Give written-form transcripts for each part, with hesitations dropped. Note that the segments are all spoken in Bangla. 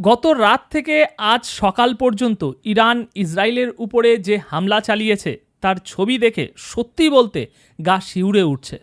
গত রাত থেকে আজ সকাল পর্যন্ত ইরান ইসরায়েলের উপরে যে হামলা চালিয়েছে তার ছবি দেখে সত্যি বলতে গা শিউরে উঠছে।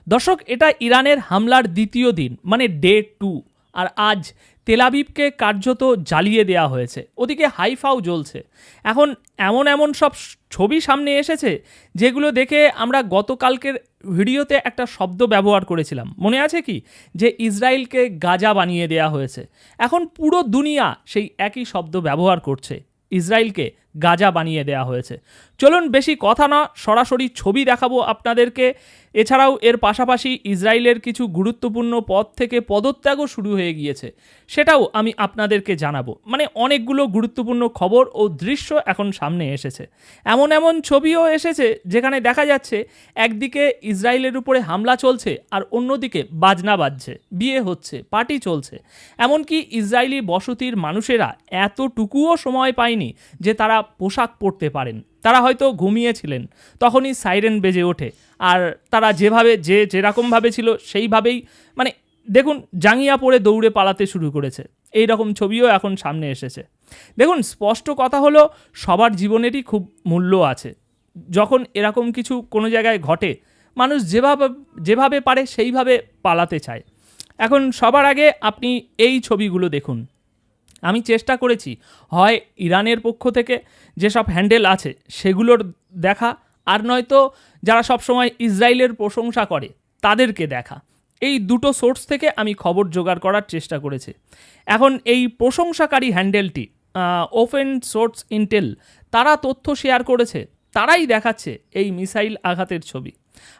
দর্শক, এটা ইরানের হামলার দ্বিতীয় দিন, মানে ডে 2। আর আজ তেলাবিবকে কার্যত জ্বালিয়ে দেওয়া হয়েছে, ওদিকে হাইফাও জ্বলছে। এখন এমন এমন সব ছবি সামনে এসেছে যেগুলো দেখে আমরা গতকালকের ভিডিওতে একটা শব্দ ব্যবহার করেছিলাম, মনে আছে কি? যে ইসরায়েলকে গাজা বানিয়ে দেওয়া হয়েছে। এখন পুরো দুনিয়া সেই একই শব্দ ব্যবহার করছে, ইসরায়েলকে গাজা বানিয়ে দেওয়া হয়েছে। চলুন বেশি কথা না, সরাসরি ছবি দেখাবো আপনাদেরকে। এছাড়াও এর পাশাপাশি ইসরায়েলের কিছু গুরুত্বপূর্ণ পদ থেকে পদত্যাগও শুরু হয়ে গিয়েছে, সেটাও আমি আপনাদেরকে জানাবো। মানে অনেকগুলো গুরুত্বপূর্ণ খবর ও দৃশ্য এখন সামনে এসেছে। এমন এমন ছবিও এসেছে যেখানে দেখা যাচ্ছে একদিকে ইসরায়েলের উপরে হামলা চলছে আর অন্যদিকে বাজনা বাজছে, বিয়ে হচ্ছে, পার্টি চলছে। এমনকি ইসরায়েলি বসতির মানুষেরা এতটুকুও সময় পায়নি যে তারা পোশাক পরতে পারেন। তারা হয়তো ঘুমিয়েছিলেন, তখনই সাইরেন বেজে ওঠে, আর তারা যেরকমভাবে ছিল সেইভাবেই, মানে দেখুন, জাঙ্গিয়া পরে দৌড়ে পালাতে শুরু করেছে। এই রকম ছবিও এখন সামনে এসেছে। দেখুন, স্পষ্ট কথা হলো, সবার জীবনেরই খুব মূল্য আছে। যখন এরকম কিছু কোনো জায়গায় ঘটে, মানুষ যেভাবে পারে সেইভাবে পালাতে চায়। এখন সবার আগে আপনি এই ছবিগুলো দেখুন। আমি চেষ্টা করেছি হয় ইরানের পক্ষ থেকে যেসব হ্যান্ডেল আছে সেগুলোর দেখা, আর নয়তো যারা সবসময় ইসরায়েলের প্রশংসা করে তাদেরকে দেখা। এই দুটো সোর্স থেকে আমি খবর জোগাড় করার চেষ্টা করেছি। এখন এই প্রশংসাকারী হ্যান্ডেলটি ওপেন সোর্স ইন্টেল, তারা তথ্য শেয়ার করেছে, তারাই দেখাচ্ছে এই মিসাইল আঘাতের ছবি।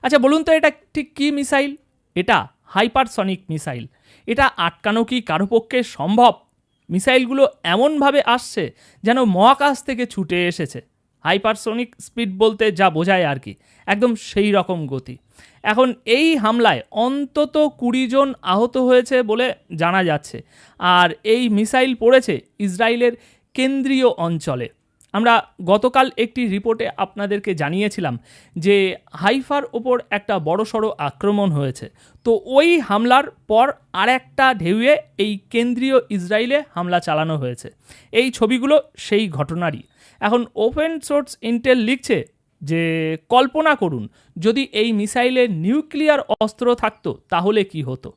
আচ্ছা বলুন তো, এটা ঠিক কী মিসাইল? এটা হাইপারসনিক মিসাইল। এটা আটকানো কি কারো পক্ষে সম্ভব? মিসাইলগুলো এমনভাবে আসছে যেন মহাকাশ থেকে ছুটে এসেছে। হাইপারসনিক স্পিড বলতে যা বোঝায় আর কি, একদম সেই রকম গতি। এখন এই হামলায় অন্তত 20 জন আহত হয়েছে বলে জানা যাচ্ছে, আর এই মিসাইল পড়েছে ইসরায়েলের কেন্দ্রীয় অঞ্চলে। আমরা গতকাল একটি রিপোর্টে আপনাদেরকে জানিয়েছিলাম যে হাইফার ওপর একটা বড়সড় আক্রমণ হয়েছে। তো ওই হামলার পর আর একটা ঢেউয়ে এই কেন্দ্রীয় ইসরায়েলে হামলা চালানো হয়েছে। এই ছবিগুলো সেই ঘটনারই। এখন ওপেন সোর্স ইন্টেল লিখছে যে কল্পনা করুন যদি এই মিসাইলে নিউক্লিয়ার অস্ত্র থাকতো তাহলে কি হতো।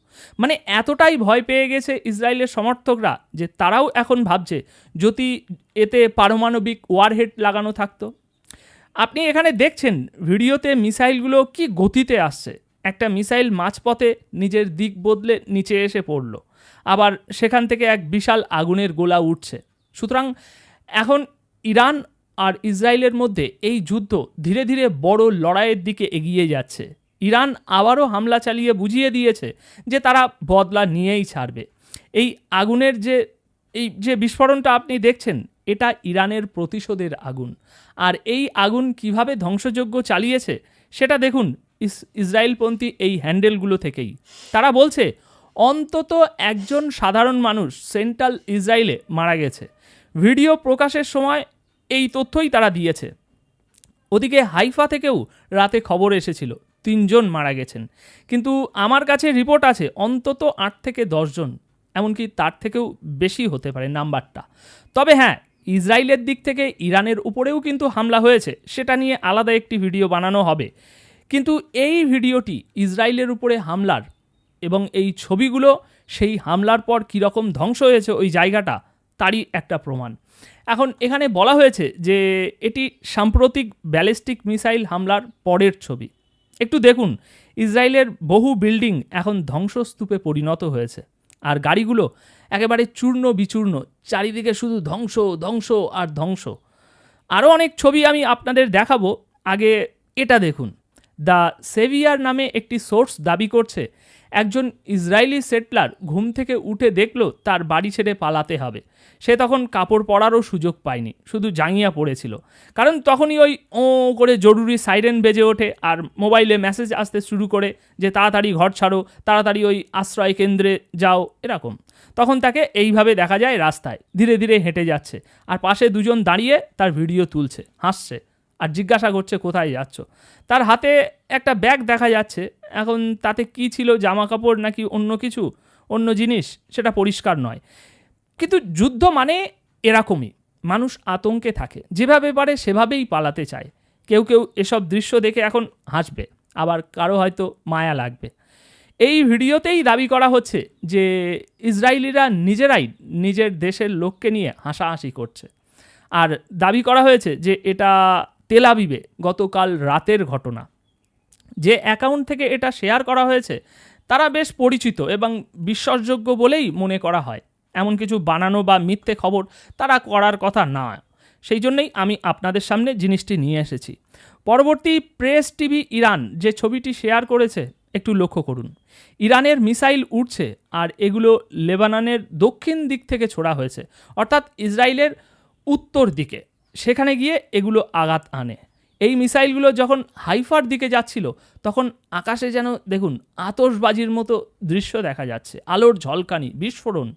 মানে এতটাই ভয় পেয়ে গেছে ইসরায়েলের সমর্থকরা যে তারাও এখন ভাবছে যদি এতে পারমাণবিক ওয়ারহেড লাগানো থাকতো। আপনি এখানে দেখছেন ভিডিওতে মিসাইলগুলো কি গতিতে আসছে। একটা মিসাইল মাঝপথে নিজের দিক বদলে নিচে এসে পড়ল, আবার সেখান থেকে এক বিশাল আগুনের গোলা উঠছে। সুতরাং এখন ইরান আর ইসরায়েলের মধ্যে এই যুদ্ধ ধীরে ধীরে বড় লড়াইয়ের দিকে এগিয়ে যাচ্ছে। ইরান আবারও হামলা চালিয়ে বুঝিয়ে দিয়েছে যে তারা বদলা নিয়েই ছাড়বে। এই আগুনের যে বিস্ফোরণটা আপনি দেখছেন, এটা ইরানের প্রতিশোধের আগুন। আর এই আগুন কিভাবে ধ্বংসযজ্ঞ চালিয়েছে সেটা দেখুন ইসরায়েলপন্থী এই হ্যান্ডেলগুলো থেকেই। তারা বলছে অন্তত একজন সাধারণ মানুষ সেন্ট্রাল ইসরায়েলে মারা গেছে। ভিডিও প্রকাশের সময় এই তথ্যই তারা দিয়েছে। ওদিকে হাইফা থেকেও রাতে খবর এসেছিল 3 জন মারা গেছেন, কিন্তু আমার কাছে রিপোর্ট আছে অন্তত 8 থেকে 10 জন, এমনকি তার থেকেও বেশি হতে পারে নাম্বারটা। তবে হ্যাঁ, ইসরায়েলের দিক থেকে ইরানের উপরেও কিন্তু হামলা হয়েছে, সেটা নিয়ে আলাদা একটি ভিডিও বানানো হবে। কিন্তু এই ভিডিওটি ইসরায়েলের উপরে হামলার এবং এই ছবিগুলো সেই হামলার পর কীরকম ধ্বংস হয়েছে ওই জায়গাটা, তারই একটা প্রমাণ। এখন এখানে বলা হয়েছে যে এটি সাম্প্রতিক ব্যালিস্টিক মিসাইল হামলার পরের ছবি। একটু দেখুন, ইসরায়েলের বহু বিল্ডিং এখন ধ্বংসস্তূপে পরিণত হয়েছে, আর গাড়িগুলো একেবারে চূর্ণ বিচূর্ণ, চারিদিকে শুধু ধ্বংস ধ্বংস আর ধ্বংস। আরও অনেক ছবি আমি আপনাদের দেখাবো, আগে এটা দেখুন। দ্য সেভিয়ার নামে একটি সোর্স দাবি করছে একজন ইসরায়েলি সেটলার ঘুম থেকে উঠে দেখলো তার বাড়ি ছেড়ে পালাতে হবে। সে তখন কাপড় পরারও সুযোগ পায়নি, শুধু জাঙ্গিয়া পড়েছিল। কারণ তখনই ওই করে জরুরি সাইরেন বেজে ওঠে আর মোবাইলে মেসেজ আসতে শুরু করে যে তাড়াতাড়ি ঘর ছাড়ো, তাড়াতাড়ি ওই আশ্রয় কেন্দ্রে যাও, এরকম। তখন তাকে এইভাবে দেখা যায় রাস্তায় ধীরে ধীরে হেঁটে যাচ্ছে, আর পাশে 2 জন দাঁড়িয়ে তার ভিডিও তুলছে, হাসছে আর জিজ্ঞাসা করছে কোথায় যাচ্ছ। তার হাতে একটা ব্যাগ দেখা যাচ্ছে, এখন তাতে কি ছিল, জামা কাপড় নাকি অন্য কিছু, অন্য জিনিস, সেটা পরিষ্কার নয়। কিন্তু যুদ্ধ মানে এরকমই, মানুষ আতঙ্কে থাকে, যেভাবে পারে সেভাবেই পালাতে চায়। কেউ কেউ এসব দৃশ্য দেখে এখন হাসবে, আবার কারো হয়তো মায়া লাগবে। এই ভিডিওতেই দাবি করা হচ্ছে যে ইসরায়েলিরা নিজেরাই নিজের দেশের লোককে নিয়ে হাসাহাসি করছে। আর দাবি করা হয়েছে যে এটা তেল আবিবে গতকাল রাতের ঘটনা। যে অ্যাকাউন্ট থেকে এটা শেয়ার করা হয়েছে তারা বেশ পরিচিত এবং বিশ্বাসযোগ্য বলেই মনে করা হয়। এমন কিছু বানানো বা মিথ্যে খবর তারা করার কথা না, সেই জন্যই আমি আপনাদের সামনে জিনিসটি নিয়ে এসেছি। পরবর্তী প্রেস টিভি ইরান যে ছবিটি শেয়ার করেছে একটু লক্ষ্য করুন। ইরানের মিসাইল উঠছে আর এগুলো লেবাননের দক্ষিণ দিক থেকে ছোড়া হয়েছে, অর্থাৎ ইসরায়েলের উত্তর দিকে। সেখানে গিয়ে এগুলো আঘাত আনে। এই মিসাইলগুলো যখন হাইফার দিকে যাচ্ছিল তখন আকাশে যেন দেখুন আতশবাজির মতো দৃশ্য দেখা যাচ্ছে, আলোর ঝলকানি, বিস্ফোরণ।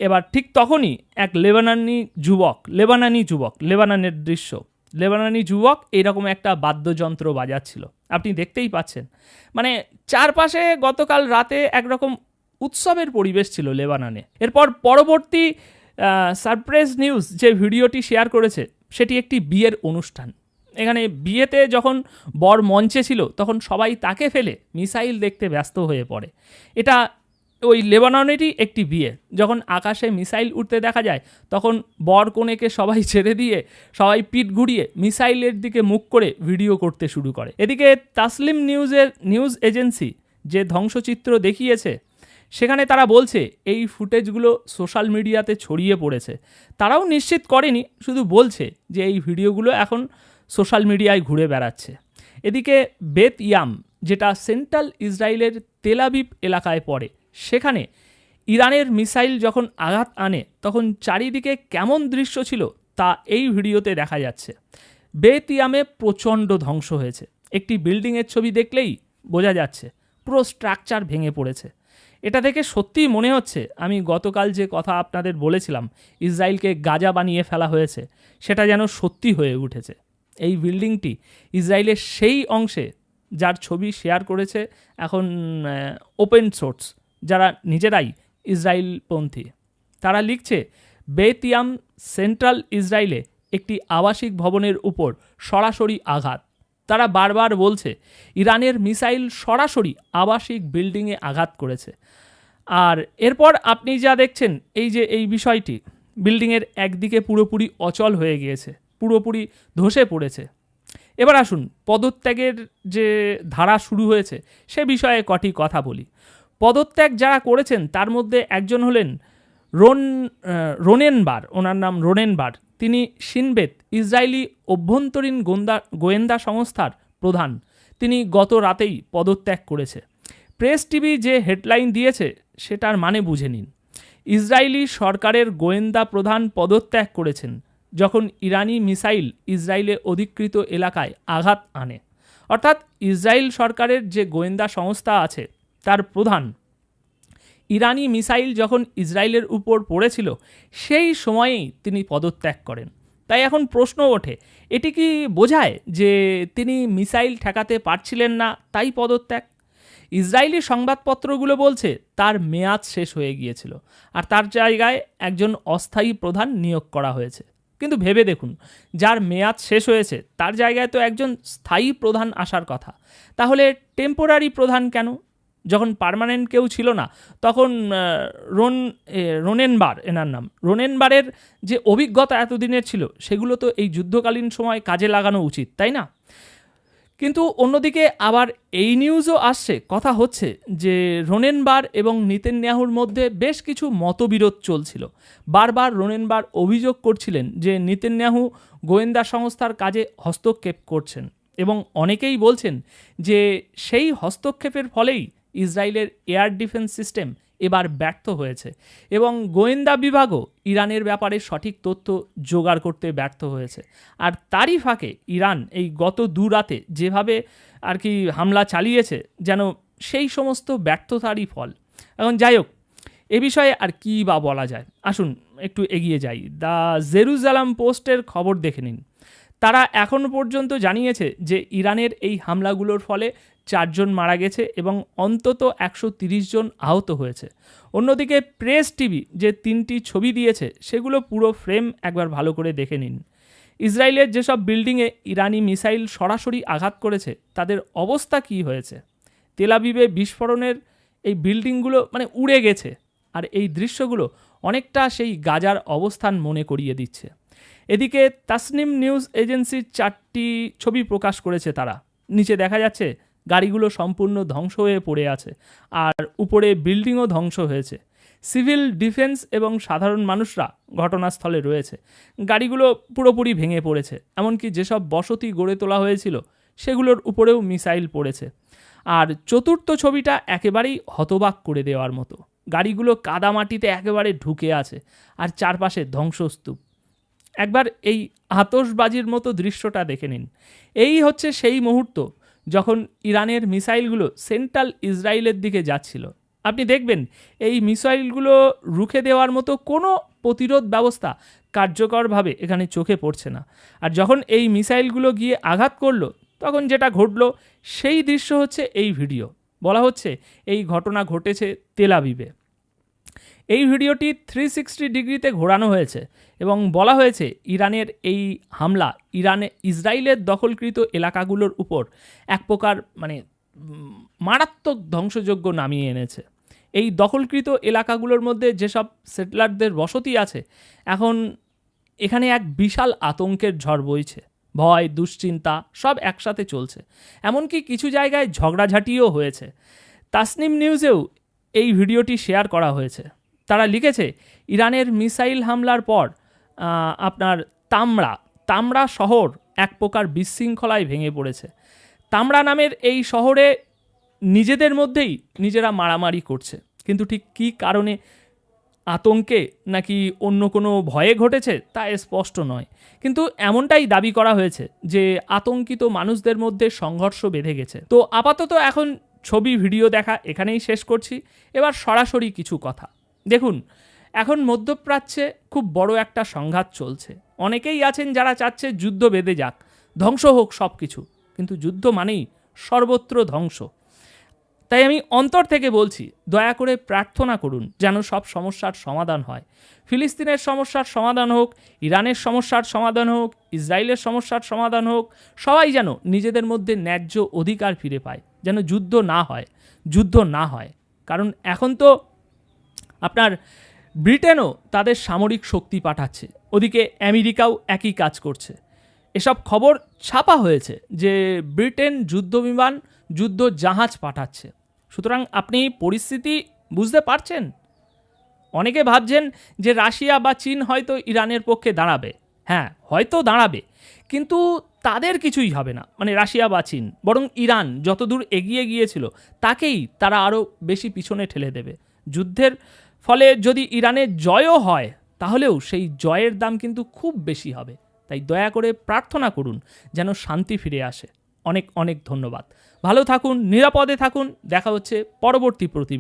এবার ঠিক তখনই এক লেবাননের দৃশ্য, লেবাননি যুবক এইরকম একটা বাদ্যযন্ত্র বাজাচ্ছিল, আপনি দেখতেই পাচ্ছেন। মানে চারপাশে গতকাল রাতে একরকম উৎসবের পরিবেশ ছিল লেবাননে। এরপর পরবর্তী সারপ্রাইজ নিউজ যে ভিডিওটি শেয়ার করেছে সেটি একটি বিয়ের অনুষ্ঠান। এখানে বিয়েতে যখন বর মঞ্চে ছিল তখন সবাই তাকে ফেলে মিসাইল দেখতে ব্যস্ত হয়ে পড়ে। এটা ওই লেবাননেরই একটি বিয়ে। যখন আকাশে মিসাইল উঠতে দেখা যায় তখন বর কনেকে সবাই ছেড়ে দিয়ে সবাই পিঠ ঘুরিয়ে মিসাইলের দিকে মুখ করে ভিডিও করতে শুরু করে। এদিকে তাসলিম নিউজ এজেন্সি যে ধ্বংসচিত্র দেখিয়েছে সেখানে তারা বলছে এই ফুটেজগুলো সোশ্যাল মিডিয়াতে ছড়িয়ে পড়েছে। তারাও নিশ্চিত করেনি, শুধু বলছে যে এই ভিডিওগুলো এখন সোশ্যাল মিডিয়ায় ঘুরে বেড়াচ্ছে। এদিকে বেত ইয়াম যেটা সেন্ট্রাল ইসরায়েলের তেল আবিব এলাকায় পড়ে, সেখানে ইরানের মিসাইল যখন আঘাত আনে তখন চারিদিকে কেমন দৃশ্য ছিল তা এই ভিডিওতে দেখা যাচ্ছে। বেত ইয়ামে প্রচণ্ড ধ্বংস হয়েছে। একটি বিল্ডিংয়ের ছবি দেখলেই বোঝা যাচ্ছে পুরো স্ট্রাকচার ভেঙে পড়েছে। এটা দেখে সত্যিই মনে হচ্ছে আমি গতকাল যে কথা আপনাদের বলেছিলাম ইসরায়েলকে গাজা বানিয়ে ফেলা হয়েছে সেটা যেন সত্যি হয়ে উঠেছে। এই বিল্ডিংটি ইসরায়েলের সেই অংশে যার ছবি শেয়ার করেছে এখন ওপেন সোর্স, যারা নিজেরাই ইসরায়েলপন্থী। তারা লিখছে বেত ইয়াম সেন্ট্রাল ইসরায়েলে একটি আবাসিক ভবনের উপর সরাসরি আঘাত। তারা বারবার বলছে ইরানের মিসাইল সরাসরি আবাসিক বিল্ডিংয়ে আঘাত করেছে। আর এরপর আপনি যা দেখছেন এই বিষয়টি বিল্ডিংয়ের একদিকে পুরোপুরি অচল হয়ে গিয়েছে, পুরোপুরি ধসে পড়েছে। এবার আসুন পদত্যাগের যে ধারা শুরু হয়েছে সে বিষয়ে কটি কথা বলি। পদত্যাগ যারা করেছেন তার মধ্যে একজন হলেন রোনেনবার, ওনার নাম রোনেনবার। তিনি শিনবেত ইসরায়েলি অভ্যন্তরীণ গোয়েন্দা সংস্থার প্রধান। তিনি গত রাতেই পদত্যাগ করেছে। প্রেস টিভি যে হেডলাইন দিয়েছে সেটার মানে বুঝে নিন। ইসরায়েলি সরকারের গোয়েন্দা প্রধান পদত্যাগ করেছেন যখন ইরানি মিসাইল ইসরায়েলে অধিকৃত এলাকায় আঘাত আনে। অর্থাৎ ইসরায়েল সরকারের যে গোয়েন্দা সংস্থা আছে তার প্রধান ইরানি মিসাইল যখন ইসরায়েলের উপর পড়েছিল সেই সময়েই তিনি পদত্যাগ করেন। তাই এখন প্রশ্ন ওঠে, এটি কি বোঝায় যে তিনি মিসাইল ঠেকাতে পারছিলেন না তাই পদত্যাগ? ইসরায়েলি সংবাদপত্রগুলো বলছে তার মেয়াদ শেষ হয়ে গিয়েছিল আর তার জায়গায় একজন অস্থায়ী প্রধান নিয়োগ করা হয়েছে। কিন্তু ভেবে দেখুন, যার মেয়াদ শেষ হয়েছে তার জায়গায় তো একজন স্থায়ী প্রধান আসার কথা, তাহলে টেম্পোরারি প্রধান কেন? যখন পার্মানেন্ট কেউ ছিল না তখন রোনেনবার, এনার নাম রোনেনবারের যে অভিজ্ঞতা এতদিনের ছিল সেগুলো তো এই যুদ্ধকালীন সময় কাজে লাগানো উচিত, তাই না? কিন্তু অন্যদিকে আবার এই নিউজও আসছে, কথা হচ্ছে যে রোনেনবার এবং নেতানিয়াহুর মধ্যে বেশ কিছু মতবিরোধ চলছিল। বারবার রোনেনবার অভিযোগ করছিলেন যে নেতানিয়াহু গোয়েন্দা সংস্থার কাজে হস্তক্ষেপ করছেন এবং অনেকেই বলছেন যে সেই হস্তক্ষেপের ফলেই ইসরায়েলের এয়ার ডিফেন্স সিস্টেম এবার ব্যর্থ হয়েছে এবং গোয়েন্দা বিভাগও ইরানের ব্যাপারে সঠিক তথ্য জোগাড় করতে ব্যর্থ হয়েছে। আর তারই ফাঁকে ইরান এই গত 2 রাতে যেভাবে আর কি হামলা চালিয়েছে যেন সেই সমস্ত ব্যর্থতারই ফল। এখন যাই হোক, এ বিষয়ে আর কি বা বলা যায়, আসুন একটু এগিয়ে যাই। দ্য জেরুজালেম পোস্টের খবর দেখে নিন। তারা এখন পর্যন্ত জানিয়েছে যে ইরানের এই হামলাগুলোর ফলে 4 জন মারা গেছে এবং অন্তত 130 জন আহত হয়েছে। অন্যদিকে প্রেস টিভি যে 3টি ছবি দিয়েছে সেগুলো পুরো ফ্রেম একবার ভালো করে দেখে নিন। ইসরায়েলের যেসব বিল্ডিংয়ে ইরানি মিসাইল সরাসরি আঘাত করেছে তাদের অবস্থা কী হয়েছে। তেল আবিবে বিস্ফোরণের এই বিল্ডিংগুলো উড়ে গেছে, আর এই দৃশ্যগুলো অনেকটা সেই গাজার অবস্থান মনে করিয়ে দিচ্ছে। এদিকে তাসনিম নিউজ এজেন্সির 4টি ছবি প্রকাশ করেছে তারা। নিচে দেখা যাচ্ছে গাড়িগুলো সম্পূর্ণ ধ্বংস হয়ে পড়ে আছে, আর উপরে বিল্ডিংও ধ্বংস হয়েছে। সিভিল ডিফেন্স এবং সাধারণ মানুষরা ঘটনাস্থলে রয়েছে। গাড়িগুলো পুরোপুরি ভেঙে পড়েছে, এমনকি যেসব বসতি গড়ে তোলা হয়েছিল সেগুলোর উপরেও মিসাইল পড়েছে। আর চতুর্থ ছবিটা একেবারেই হতবাক করে দেওয়ার মতো। গাড়িগুলো কাদামাটিতে একেবারে ঢুকে আছে, আর চারপাশে ধ্বংসস্তূপ। একবার এই আতশবাজির মতো দৃশ্যটা দেখে নিন। এই হচ্ছে সেই মুহূর্ত যখন ইরানের মিসাইলগুলো সেন্ট্রাল ইসরায়েলের দিকে যাচ্ছিল। আপনি দেখবেন এই মিসাইলগুলো রুখে দেওয়ার মতো কোনো প্রতিরোধ ব্যবস্থা কার্যকরভাবে এখানে চোখে পড়ছে না। আর যখন এই মিসাইলগুলো গিয়ে আঘাত করলো তখন যেটা ঘটলো সেই দৃশ্য হচ্ছে এই ভিডিও। বলা হচ্ছে এই ঘটনা ঘটেছে তেল আবিবে। এই ভিডিওটি 360 ডিগ্রিতে ঘোরানো হয়েছে এবং বলা হয়েছে ইরানের এই হামলা ইসরায়েলের দখলকৃত এলাকাগুলোর উপর এক প্রকার মারাত্মক ধ্বংসযজ্ঞ নামিয়ে এনেছে। এই দখলকৃত এলাকাগুলোর মধ্যে যেসব সেটলারদের বসতি আছে, এখন এখানে এক বিশাল আতঙ্কের ঝড় বইছে। ভয়, দুশ্চিন্তা সব একসাথে চলছে। এমনকি কিছু জায়গায় ঝগড়াঝাটিও হয়েছে। তাসনিম নিউজেও এই ভিডিওটি শেয়ার করা হয়েছে। তারা লিখেছে, ইরানের মিসাইল হামলার পর আপনার তামরা শহর এক প্রকার বিশৃঙ্খলায় ভেঙে পড়েছে। তামরা নামের এই শহরে নিজেদের মধ্যেই নিজেরা মারামারি করছে, কিন্তু ঠিক কী কারণে, আতঙ্কে নাকি অন্য কোনো ভয়ে ঘটেছে তা স্পষ্ট নয়। কিন্তু এমনটাই দাবি করা হয়েছে যে আতঙ্কিত মানুষদের মধ্যে সংঘর্ষ বেঁধে গেছে। তো আপাতত এখন ছবি ভিডিও দেখা এখানেই শেষ করছি। এবার সরাসরি কিছু কথা দেখুন। এখন মধ্যপ্রাচ্যে খুব বড় একটা সংঘাত চলছে। অনেকেই আছেন যারা চাচ্ছে যুদ্ধ বেঁধে যাক, ধ্বংস হোক সব কিছু, কিন্তু যুদ্ধ মানেই সর্বত্র ধ্বংস। তাই আমি অন্তর থেকে বলছি, দয়া করে প্রার্থনা করুন যেন সব সমস্যার সমাধান হয়। ফিলিস্তিনের সমস্যার সমাধান হোক, ইরানের সমস্যার সমাধান হোক, ইসরায়েলের সমস্যার সমাধান হোক, সবাই যেন নিজেদের মধ্যে ন্যায্য অধিকার ফিরে পায়, যেন যুদ্ধ না হয়। কারণ এখন তো আপনার ব্রিটেনও তাদের সামরিক শক্তি পাঠাচ্ছে, ওদিকে আমেরিকাও একই কাজ করছে। এসব খবর ছাপা হয়েছে যে ব্রিটেন যুদ্ধবিমান, যুদ্ধ জাহাজ পাঠাচ্ছে। সুতরাং আপনি পরিস্থিতি বুঝতে পারছেন। অনেকে ভাবছেন যে রাশিয়া বা চীন হয়তো ইরানের পক্ষে দাঁড়াবে। হ্যাঁ, হয়তো দাঁড়াবে, কিন্তু তাদের কিছুই হবে না, রাশিয়া বা চীন। বরং ইরান যতদূর এগিয়ে গিয়েছিল তাকেই তারা আরও বেশি পিছনে ঠেলে দেবে। যুদ্ধের ফলে যদি ইরানের জয়ও হয়, তাহলেও সেই জয়ের দাম কিন্তু খুব বেশি হবে। তাই দয়া করে প্রার্থনা করুন যেন শান্তি ফিরে আসে। অনেক অনেক ধন্যবাদ। ভালো থাকুন, নিরাপদে থাকুন। দেখা হচ্ছে পরবর্তী প্রতিবেদন।